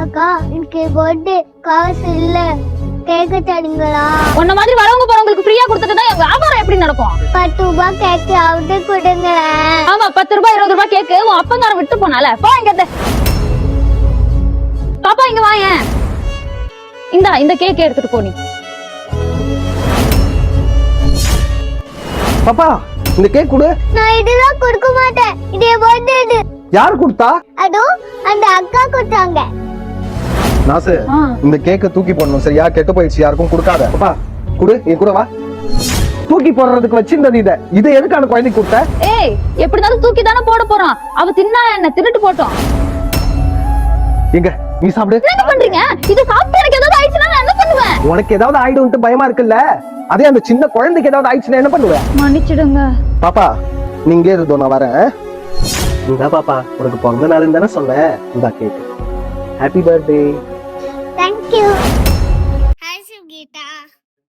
அக்கா எனக்கு பர்த்டே காசு இல்ல, கேக்க தரீங்களா? உன்ன மாதிரி வரவங்க போறவங்களுக்கு ஃப்ரீயா கொடுத்துட்டு என் வியாபாரம் எப்படி நடக்கும்? 10 ரூபாய் கேக்கு அவட்டு கொடுங்களேன். ஆமா, 10 ரூபாய் 20 ரூபாய் கேக்கு உன் அப்பங்காரன் விட்டு போனால. போ இங்க. பாப்பா இங்க வாயேன். இந்த கேக் எடுத்துட்டு போ நீ. பாப்பா இந்த கேக் கொடு. நான் இதெல்லாம் கொடுக்க மாட்டேன், இது என் பர்த்டே. இது யாரு கொடுத்தா? அதோ அந்த அக்கா கொடுத்தாங்க. நாசு இந்த கேக்க தூக்கி போடணும் சரியா? கெட்டு போயிடுச்சு, யாருக்கும் கொடுக்காத. பாப்பா குடு, நீ கூட வா. தூக்கி போடுறதுக்கு வச்சிருந்தது இதை எதுக்கான குழந்தைக்கு கொடுத்த? ஏய், எப்படி இருந்தாலும் தூக்கி தானே போட போறான். அவ தின்னா என்ன, தின்னுட்டு போட்டோம். எங்க நீ சாப்பிடு. என்ன பண்றீங்க? இது சாப்பிட்டு எனக்கு ஏதாவது ஆயிடுச்சுன்னா நான் என்ன பண்ணுவேன்? உனக்கு ஏதாவது ஆயிடும்ட்டு பயமா இருக்குல்ல, அதே அந்த சின்ன குழந்தைக்கு ஏதாவது ஆயிடுச்சுன்னா என்ன பண்ணுவேன்? மன்னிச்சிடுங்க பாப்பா நீங்க இருந்தோ, நான் வரேன். இந்த பாப்பா உனக்கு பிறந்த நாள் தானே சொன்னேன். இந்த கேக். Happy birthday.